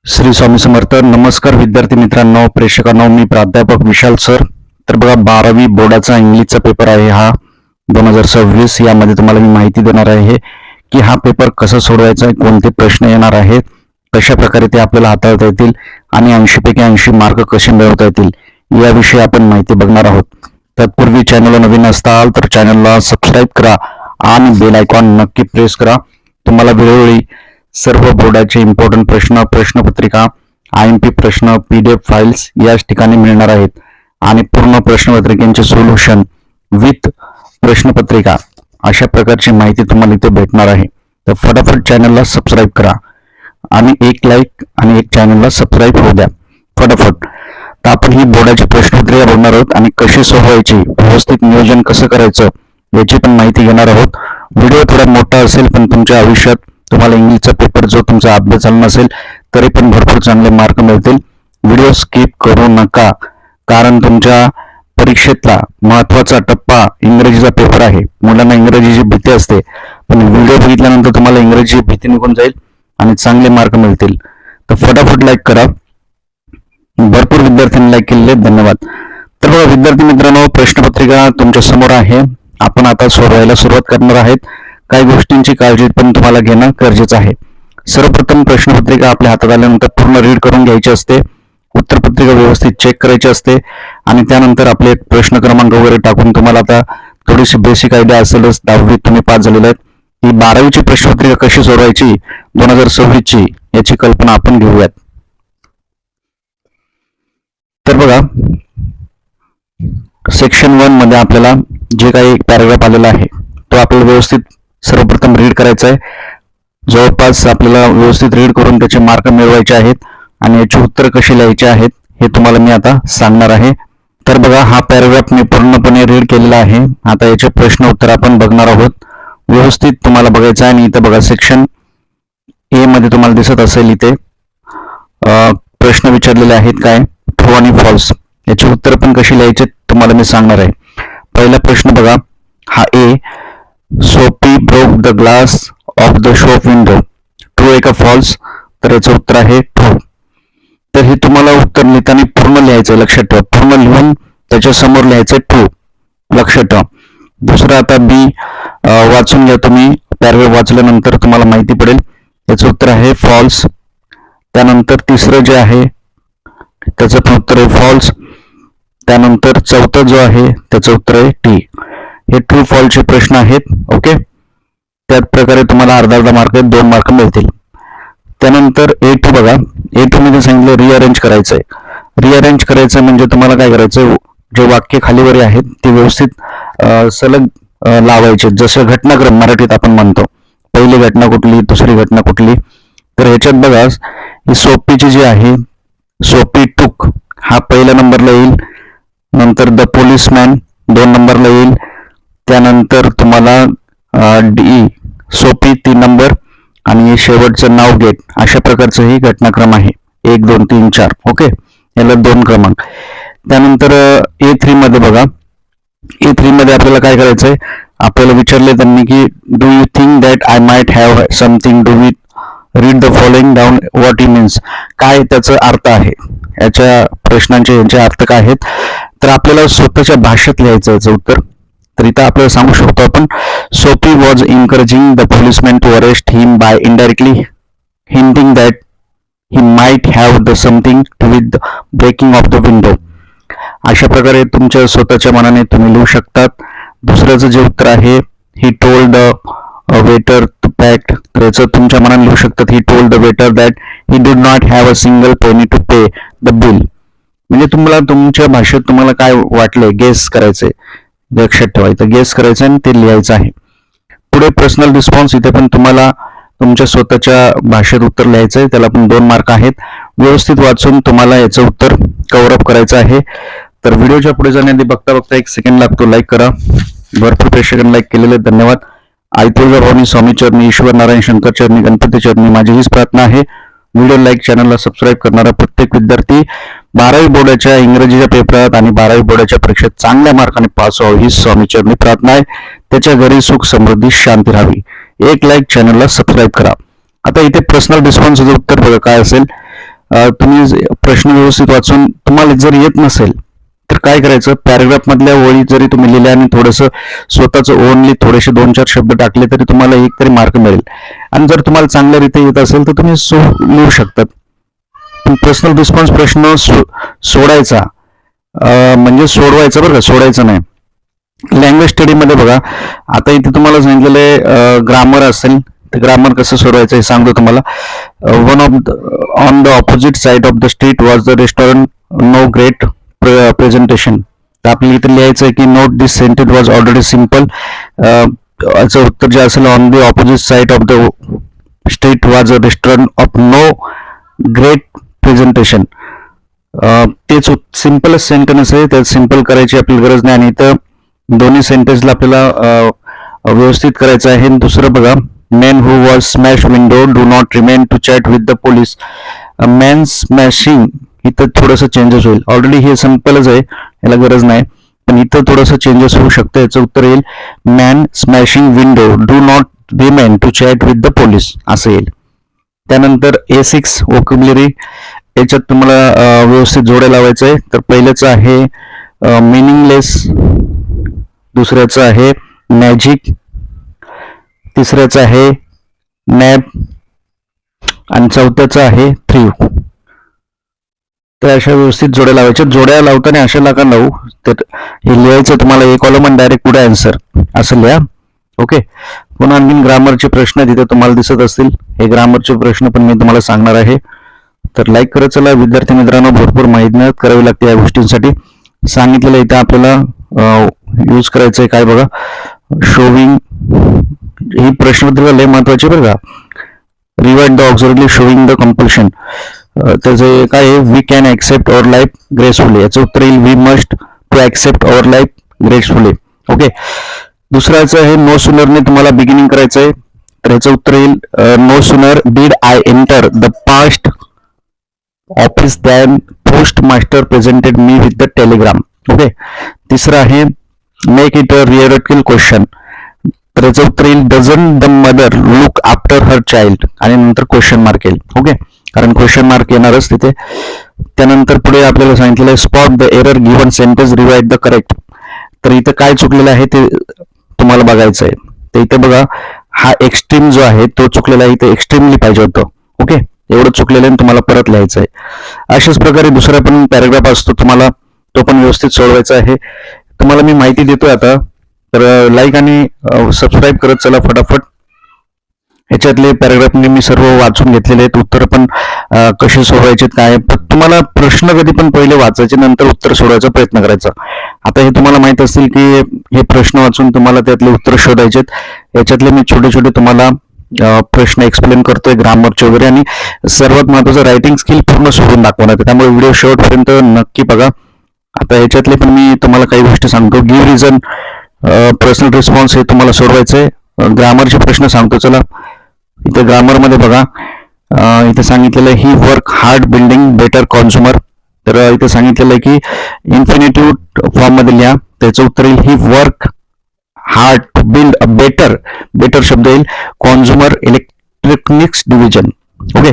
श्री स्वामी समर्थ. नमस्कार विद्यार्थी मित्रांनो, प्रेक्षकांनो, मी प्राध्यापक विशाल सर. तर बघा, 12वी बोर्डाचा इंग्लिशचा पेपर आहे हा 2026. यामध्ये तुम्हाला मी माहिती देणार आहे की हा पेपर कसा सोडवायचा आहे, कोणते प्रश्न येणार आहेत, कशा प्रकारे ते आपल्याला हाताळता येतील आणि 80 पैकी 80 मार्क कसे मिळवता येतील याविषयी आपण माहिती बघणार आहोत. तत्पूर्वी चॅनलला नवीन असताल तर चॅनलला सबस्क्राईब करा आणि बेल आयकॉन नक्की प्रेस करा. तुम्हाला वेळोवेळी सर्व बोर्डाचे इम्पॉर्टंट प्रश्न, प्रश्नपत्रिका, IMP प्रश्न, PDF फाइल्स याच ठिकाणी मिळणार आहेत आणि पूर्ण प्रश्नपत्रिकेचे सोल्युशन विथ प्रश्नपत्रिका अशा प्रकारची माहिती तुम्हाला इथे भेटणार आहे. तर फटाफट चॅनलला सबस्क्राईब करा आणि एक लाईक आणि एक चॅनलला सबस्क्राईब होऊ द्या फटाफट. तर आपण ही बोर्डाची प्रश्नपत्रिका बघणार आहोत आणि कशी सोडवायची, व्यवस्थित नियोजन कसं करायचं याची पण माहिती घेणार आहोत. व्हिडिओ थोडा मोठा असेल पण तुमच्या आयुष्यात तुम्हाला इंग्लिशचा पेपर जो तुमचा अभ्यास झाला नसेल तरी पण भरपूर चांगले मार्क मिळतील. व्हिडिओ स्किप करू नका, कारण तुमच्या परीक्षेतला महत्वाचा टप्पा इंग्रजीचा पेपर आहे. मुलांना इंग्रजीची भीती असते, पण व्हिडिओ बघितल्यानंतर तुम्हाला इंग्रजीची भीती निघून जाईल आणि चांगले मार्क मिळतील. तर फटाफट लाईक करा. भरपूर विद्यार्थ्यांनी लाईक केलेले, धन्यवाद. तर बघा विद्यार्थी मित्रांनो, प्रश्नपत्रिका तुमच्या समोर आहे. आपण आता सोडवायला सुरुवात करणार आहेत. काही गोष्टींची काळजी पण तुम्हाला घेणं गरजेचं आहे. सर्वप्रथम प्रश्नपत्रिका आपल्या हातात आल्यानंतर पूर्ण रीड करून घ्यायची असते, उत्तरपत्रिका व्यवस्थित चेक करायची असते आणि त्यानंतर आपले प्रश्न क्रमांक वगैरे टाकून तुम्हाला आता थोडीशी बेसिक आयडिया असेलच. 10वी तुम्ही पास झालेले आहेत. ही 12वीची प्रश्नपत्रिका कशी सोडवायची 2026ची याची कल्पना आपण घेऊयात. तर बघा, सेक्शन 1 मध्ये आपल्याला जे काही पॅराग्राफ आलेला आहे तो आपल्याला व्यवस्थित सर्वप्रथम रीड करायचा आहे. जवळपास आपल्याला व्यवस्थित रीड करून त्याचे मार्क मिळवायचे आहेत आणि याची उत्तर कशी लिहायची आहेत हे तुम्हाला मी आता सांगणार आहे. तर बघा, हा पॅराग्राफ मी पूर्णपणे रीड केलेला आहे. आता याचे प्रश्न उत्तर आपण बघणार आहोत. व्यवस्थित तुम्हाला बघायचं आहे. आणि इथं बघा, सेक्शन ए मध्ये तुम्हाला दिसत असेल इथे प्रश्न विचारलेले आहेत, काय ट्रू आणि फॉल्स. याची उत्तर पण कशी लिहायचे तुम्हाला मी सांगणार आहे. पहिला प्रश्न बघा, हा ए, सोपी broke the glass of the shop window. True आहे का फॉल्स? तर याचं उत्तर आहे ट्रू. तर हे तुम्हाला उत्तर लिहिताना पूर्ण लिहायचं, लक्षात ठेवा. पूर्ण लिहून त्याच्या समोर लिहायचं ट्रू, लक्षात ठेवा. दुसरं आता बी वाचून घ्या तुम्ही. पॅराग्राफ वाचल्यानंतर तुम्हाला माहिती पडेल. याचं उत्तर आहे फॉल्स. त्यानंतर तिसरं जे आहे त्याचं पण उत्तर आहे फॉल्स. त्यानंतर चौथं जो आहे त्याचं उत्तर आहे टी. हे ट्रू फॉल्सचे प्रश्न आहेत. ओके, त्याच प्रकारे तुम्हाला अर्धा मार्क 2 मार्क मिळतील. त्यानंतर A2 बघा, A2 मध्ये सांगितलं रिअरेंज करायचंय. रिअरेंज करायचं म्हणजे तुम्हाला काय करायचं, जे वाक्य खालीवर आहेत ते व्यवस्थित सलग लावायचे, जसं घटनाक्रम मराठीत आपण म्हणतो. पहिली घटना कुठली, दुसरी घटना कुठली. तर ह्याच्यात बघा, ही सोपीची जी आहे, सोपी टूक हा पहिल्या नंबरला येईल. नंतर द पोलिसमॅन 2 नंबरला येईल. त्यानंतर तुम्हाला डी सोपी 3 नंबर आणि शेवटचं नाव गेट. अशा प्रकारचं ही घटनाक्रम आहे, 1 2 3 4. ओके, याला 2 क्रमांक. त्यानंतर A3 मध्ये बघा, A3 मध्ये आपल्याला काय करायचंय, आपल्याला विचारले त्यांनी की do you think that I might have something do with read the following down what he means. काय त्याचा अर्थ आहे, याच्या प्रश्नांचे यांचे अर्थ काय आहेत. तर आपल्याला स्वतःच्या भाषेत लिहायचं याचं उत्तर. तर इथं आपल्याला सांगू शकतो आपण, Sophie was encouraging the policeman to arrest him by indirectly hinting that he might have the something to with the breaking of the window. अशा प्रकारे तुमच्या स्वतःच्या मनाने तुम्ही लिहू शकतात. दुसऱ्याचं जे उत्तर आहे, he told the waiter to pack. तर याचं तुमच्या मनाने लिहू शकतात, he told the waiter that he did not have a single penny to pay the bill. म्हणजे तुम्हाला तुमच्या भाषेत तुम्हाला काय वाटलंय गेस करायचंय, लक्षात ठेवायचं, गेस करायचं आणि ते लिहायचं आहे. पुढे पर्सनल रिस्पॉन्स. इथे पण तुम्हाला तुमच्या स्वतःच्या भाषेत उत्तर लिहायचंय, त्याला पण 2 मार्क आहेत. व्यवस्थित वाचून तुम्हाला याचं उत्तर कव्हर अप करायचं आहे. तर व्हिडिओच्या पुढे जाण्याआधी बघता 1 सेकंड लागतो, लाईक करा. भरपूर प्रेक्षकांनी लाईक केलेले, धन्यवाद. आई तुळजाभवानी, स्वामी चरणी, ईश्वर नारायण, शंकर चरणी, गणपती चरणी माझी हीच प्रार्थना आहे. व्हिडिओ लाईक, चॅनलला सबस्क्राईब करणारा प्रत्येक विद्यार्थी 12वी बोर्डाच्या इंग्रजीच्या पेपरात आणि 12वी बोर्डाच्या परीक्षेत चांगल्या मार्काने पास व्हावं ही स्वामी चरणी प्रार्थना आहे. त्याच्या घरी सुख समृद्धी शांती राहावी. एक लाईक, चॅनलला सबस्क्राईब करा. आता इथे पर्सनल रिस्पॉन्सचं उत्तर बघा काय असेल. तुम्ही प्रश्न व्यवस्थित वाचून तुम्हाला जर येत नसेल तर काय करायचं, पॅराग्राफ मधल्या ओळी जरी तुम्ही लिहिल्या आणि थोडंसं स्वतःचं ओनली थोडेसे 2-4 शब्द टाकले तरी तुम्हाला एक तरी मार्क मिळेल. आणि जर तुम्हाला चांगल्यारीत्या येत असेल तर तुम्ही लिहू शकतात. पर्सनल रिस्पॉन्स प्रश्न सोडायचा म्हणजे सोडवायचा बरं का, सोडायचा नाही. लँग्वेज स्टडी मध्ये बघा, आता इथे तुम्हाला सांगितलेलं आहे ग्रामर असेल तर ग्रामर कसं सोडवायचं हे सांगतो तुम्हाला. On the opposite side of the street was the restaurant, no great presentation. तर आपल्याला इथे लिहायचं आहे की note this sentence was already simple. याचं उत्तर जे असेल on the opposite side of the street was a restaurant of no great presentation. तेच सिम्पलच सेंटेन्स आहे, त्यात सिम्पल करायची आपली गरज नाही. आणि इथं दोन्ही सेंटेन्सला आपल्याला व्यवस्थित करायचं आहे. दुसरं बघा, man who was smash window do not remain to chat with the police. Man smashing इथं थोडंसं चेंजेस होईल. ऑलरेडी हे सिम्पलच आहे, याला गरज नाही, पण इथं थोडंसं चेंजेस होऊ शकतं. याचं उत्तर येईल man smashing window do not remain to chat with the police असं येईल. त्यानंतर A6 वोकॅब्युलरी, याच्यात तुम्हाला व्यवस्थित जोड्या लावायचं आहे. तर पहिल्याचं आहे मिनिंगलेस, दुसऱ्याचं आहे मॅजिक, तिसऱ्याचं आहे नॅप आणि चौथ्याचं आहे थ्रीव. तर अशा व्यवस्थित जोड्या लावायच्या. जोड्या लावताना अशा नका लावू, तर हे लिहायचं तुम्हाला एक कॉलम आणि डायरेक्ट पुढे आन्सर असं लिहा. ओके. पुन्हा आणखीन ग्रामरचे प्रश्न तिथे तुम्हाला दिसत असतील, हे ग्रामरचे प्रश्न पण मी तुम्हाला सांगणार आहे. तर लाईक करत चला विद्यार्थी मित्रांनो, भरपूर मेहनत करावी लागते या गोष्टींसाठी. सांगितलेलं इथं आपल्याला यूज करायचं आहे काय बघा, शोविंग. ही प्रश्नपत्रिका लय महत्वाची बरं का. Rewrite the auxiliary showing the compulsion. त्याचं काय आहे, we can accept our life gracefully. याचं उत्तर येईल we must to accept our life gracefully. Okay. दुसऱ्याचं आहे नो सुनरने तुम्हाला बिगिनिंग करायचं आहे, तर याचं उत्तर येईल no sooner did I enter the post office than post master presented me with the telegram. Okay. तिसरं आहे make it a rhetorical question, तर याचं उत्तर येईल doesn't the mother look after her child आणि नंतर क्वेश्चन मार्क येईल. Okay, कारण क्वेश्चन मार्क येणारच तिथे. त्यानंतर पुढे आपल्याला सांगितलेलं आहे spot the error given sentence rewrite the correct. तर इथं काय चुकलेलं आहे ते तुम्हाला बघायचं आहे. तर इथे बघा, हा एक्स्ट्रीम जो आहे तो चुकलेला आहे, इथे एक्स्ट्रीमली पाहिजे होतं. ओके, एवढं चुकलेलं आहे, तुम्हाला परत लिहायचं आहे. अशाच प्रकारे दुसरा पण पॅराग्राफ असतो, तुम्हाला तो पण व्यवस्थित सोडवायचा आहे. तुम्हाला मी माहिती देतोय आता, तर लाईक आणि सबस्क्राईब करत चला फटाफट. ह्याच्यातले पॅराग्राफ मी सर्व वाचून घेतलेले आहेत, उत्तर पण कसे सोडवायचे काय. तुम्हाला प्रश्न कधी पण पहिले वाचायचे, नंतर उत्तर सोडवायचा प्रयत्न करायचा. आता हे तुम्हाला माहित असतील की हे प्रश्न वाचून तुम्हाला त्यातले उत्तर शोधायचे. याच्यातले मी छोटे छोटे तुम्हाला प्रश्न एक्सप्लेन करतोय, ग्रामरचे वगैरे, आणि सर्वात महत्वाचं रायटिंग स्किल पूर्ण सोडून दाखवणार. त्यामुळे व्हिडिओ शेवटपर्यंत नक्की बघा. आता ह्याच्यातले पण मी तुम्हाला काही गोष्टी सांगतो. गिव्ह रिझन, पर्सनल रिस्पॉन्स हे तुम्हाला सोडवायचंय. ग्रामरचे प्रश्न सांगतो चला. इथे ग्रामर मध्ये बघा, इथे सांगितलेलं आहे ही वर्क हार्ड बिल्डिंग बेटर कॉन्झ्युमर. तर इथे सांगितलेलं आहे की इन्फिनिटिव्ह फॉर्म मध्ये लिहा. त्याचं उत्तर येईल he work hard to build a better शब्द येईल कॉन्झ्युमर इलेक्ट्रॉनिक्स डिव्हिजन. ओके.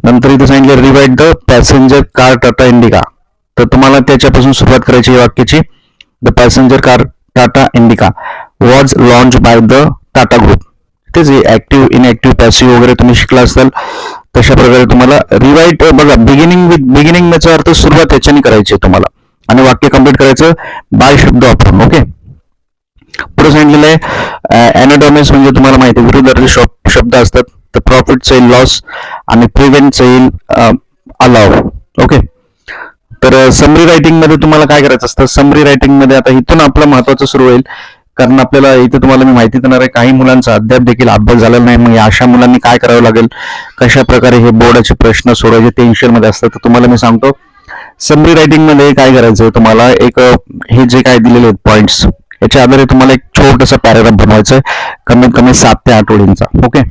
नंतर इथे सांगितलं rewrite the passenger car Tata Indica. तर तुम्हाला त्याच्यापासून सुरुवात करायची या वाक्याची. The passenger car Tata Indica was launch by the Tata group. तेच ऍक्टिव्ह इनऍक्टिव्ह पॅसिव्ह वगैरे तुम्ही शिकला असाल, तशा प्रकारे तुम्हाला रिवाइड बघा. बिगिनिंग याचा अर्थ सुरुवात याच्याने करायची तुम्हाला, आणि वाक्य कम्प्लीट करायचं बाय शब्द वापरून. ओके. पुढे सांगितलेलं आहे अॅनाडॉमिस म्हणजे तुम्हाला माहिती आहे विरुद्धार्थी शब्द असतात. तर प्रॉफिटचा येईल लॉस आणि प्रिव्हेंटचा येईल अलाव. ओके. तर समरी रायटिंग मध्ये तुम्हाला काय करायचं असतं, समरी रायटिंग मध्ये आता इथून आपलं महत्वाचं सुरू होईल, कारण आपल्याला इथे तुम्हाला मी माहिती देणार आहे काही मुलांचा अद्याप देखील अभ्यास झालेला नाही. मग अशा मुलांनी काय करावं लागेल, कशा प्रकारे हे बोर्डाचे प्रश्न सोडवायचे टेन्शन मध्ये असतात. तर तुम्हाला मी सांगतो समरी रायटिंग मध्ये काय करायचं, तुम्हाला एक हे जे काय दिलेले आहेत पॉइंट्स, याच्या आधारे तुम्हाला एक छोटासा पॅराग्राफ बनवायचा आहे, कमीत कमी 7 ते 8 ओळींचा. ओके.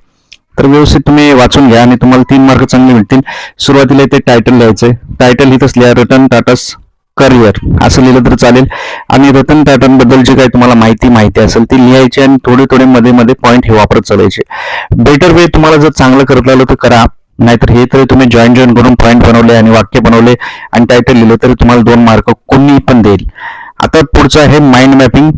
तर व्यवस्थित तुम्ही वाचून घ्या आणि तुम्हाला 3 मार्क चांगले मिळतील. सुरुवातीला इथे टायटल लिहायचंय. टायटल इथंच लिहा रतन टाटास करिअर असं लिहिलं तर चालेल. आणि रतन टाटांबद्दल जे काही तुम्हाला माहिती असेल ती लिहायची आणि थोडे मध्ये मध्ये पॉईंट हे वापरत चालायचे. बेटर वे तुम्हाला जर चांगलं करता आलं तर करा, नाहीतर हे तरी तुम्ही जॉईन करून पॉईंट बनवले आणि वाक्य बनवले आणि टायटल लिहिले तरी तुम्हाला 2 मार्क कोणी पण देईल. आता पुढचं आहे mind mapping.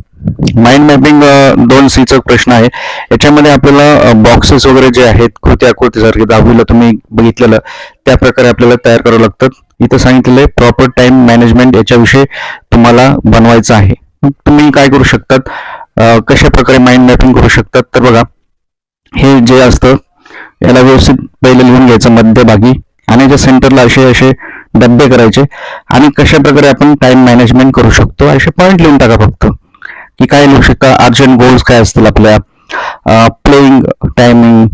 Mind mapping 2C चा प्रश्न आहे. याच्यामध्ये आपल्याला बॉक्सेस वगैरे जे आहेत आकृतीसारखे 10वीला तुम्ही बघितलेलं त्या प्रकारे आपल्याला तयार करावं लागतात. इथं सांगितलेलं आहे प्रॉपर टाइम मॅनेजमेंट याच्याविषयी तुम्हाला बनवायचं आहे. तुम्ही काय करू शकतात, कशा प्रकारे माइंड मॅपिंग करू शकतात, तर बघा हे जे असतं याला व्यवस्थित पहिले लिहून घ्यायचं मध्यभागी आणि याच्या सेंटरला असे डब्बे करायचे आणि कशा प्रकारे आपण टाइम मॅनेजमेंट करू शकतो असे पॉईंट लिहून टाका फक्त. की काय लिहू शकता, अर्जंट गोल्स काय असतील आपल्या, playing timing,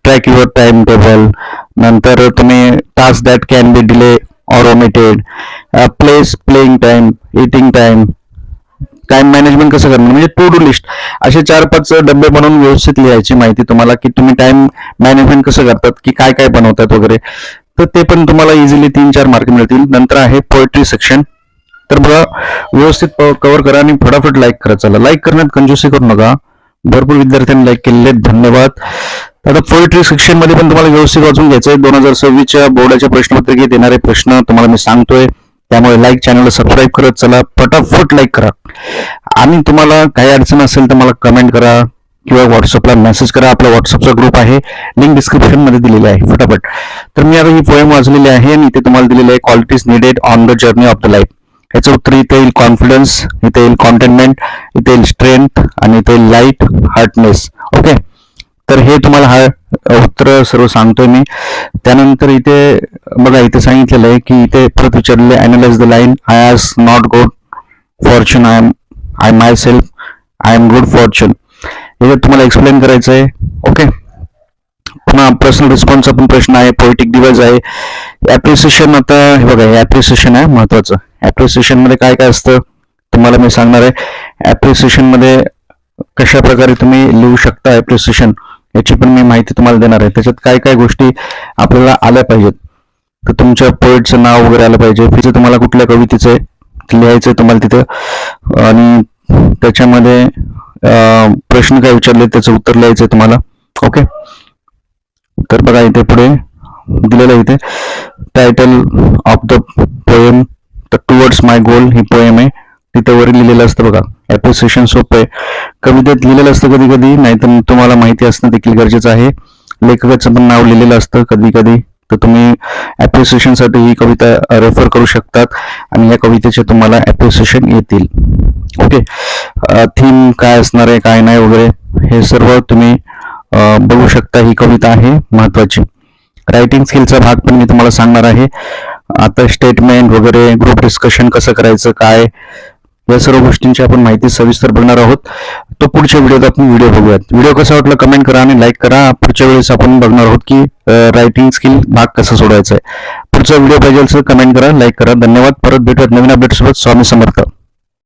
track your time table, नंतर तुम्ही task that can be delay or omitted, place playing time, eating time, time management कसं करणार म्हणजे टू डू लिस्ट, असे 4-5 डबे बनवून व्यवस्थित लिहायची माहिती तुम्हाला की तुम्ही टाइम मॅनेजमेंट कसं करतात, की काय काय बनवतात वगैरे. तर ते पण तुम्हाला इझिली 3-4 मार्क मिळतील. नंतर आहे पोएट्री सेक्शन. तर बघा व्यवस्थित कव्हर करा आणि फटाफट लाईक करा. चला, लाईक करण्यात कंजूसी करू नका. भरपूर विद्यार्थ्यांनी लाईक केलेले, धन्यवाद. आता पोएट्री सेक्शन मध्ये पण तुम्हाला व्यवस्थित वाचून घ्यायचंय. 2026च्या बोर्डाच्या प्रश्नपत्रिकेत येणारे प्रश्न तुम्हाला मी सांगतोय, त्यामुळे लाईक चॅनलला सबस्क्राईब करत चला, फटाफट लाईक करा. आणि तुम्हाला काही अडचण असेल तर मला कमेंट करा किंवा व्हॉट्सअपला मेसेज करा. आपला व्हॉट्सअपचा ग्रुप आहे, लिंक डिस्क्रिप्शन मध्ये दिलेली आहे. फटाफट. तर मी आता ही पोएम वाचलेली आहे आणि इथे तुम्हाला दिलेली आहे qualities needed on the journey of the life. याचं उत्तर इथे येईल कॉन्फिडन्स, इथे येईल कॉन्टेनमेंट, इथे येईल स्ट्रेंथ आणि इथे येईल लाईट हार्टनेस. ओके, तर हे तुम्हाला हा उत्तर सर्व सांगतोय मी. त्यानंतर इथे बघा इथे सांगितलेलं आहे की इथे परत विचारलेलं आहे analyse the line, I has not good Fortune, I my self I am good Fortune. हे तुम्हाला एक्सप्लेन करायचं आहे. ओके, पुन्हा पर्सनल रिस्पॉन्सचा पण प्रश्न आहे, पोएटिक डिवाइस आहे, ऍप्रिसिएशन. आता हे बघा हे ऍप्रिसिएशन आहे महत्वाचं. ऍप्रिसिएशन मध्ये काय काय असतं तुम्हाला मी सांगणार आहे. ऍप्रिसिएशन मध्ये कशा प्रकारे तुम्ही लिहू शकता ऍप्रिसिएशन याची पण मी माहिती तुम्हाला देणार आहे. त्याच्यात काय काय गोष्टी आपल्याला आल्या पाहिजेत, तर तुमच्या पोएटचं नाव वगैरे आलं पाहिजे, तिथे तुम्हाला कुठल्या कवितेचं लिहायचं तुम्हाला तिथं, आणि त्याच्यामध्ये प्रश्न काय विचारले त्याचं उत्तर लिहायचंय तुम्हाला. ओके, तर बघा इथे पुढे दिलेलं आहे इथे टायटल ऑफ द पोएम, तर towards my goal he poem आहे. तिथे वर लिहिलेलं असतं बघा. ऍप्रिसिएशन सोपं आहे, कवितेत लिहिलेलं असतं कधी कधी, नाही तर तुम्हाला माहिती असणं देखील गरजेचं आहे. लेखकाचं पण नाव लिहिलेलं असतं कधी कधी, तर तुम्ही ऍप्रिसिएशन साठी ही कविता रेफर करू शकतात आणि या कवितेचे तुम्हाला ऍप्रिसिएशन येतील. ओके, थीम काय असणार आहे काय नाही वगैरे हे सर्व तुम्ही बघू शकता. ही कविता आहे महत्वाची. रायटिंग स्किलचा भाग पण मी तुम्हाला सांगणार आहे. आता स्टेटमेंट वगैरे, ग्रुप डिस्कशन कसं करायचं काय, या सर्व गोष्टींची आपण माहिती सविस्तर बघणार आहोत. तो पुढच्या व्हिडिओत आपण व्हिडिओ बघूयात. व्हिडिओ कसा वाटला कमेंट करा आणि लाईक करा. पुढच्या वेळेस आपण बघणार आहोत की रायटिंग स्किल भाग कसा सोडवायचा आहे. पुढचा व्हिडिओ पाहिजे असेल कमेंट करा, लाईक करा. धन्यवाद. परत भेटूयात नवीन अपडेट सोबत. स्वामी समर्थ.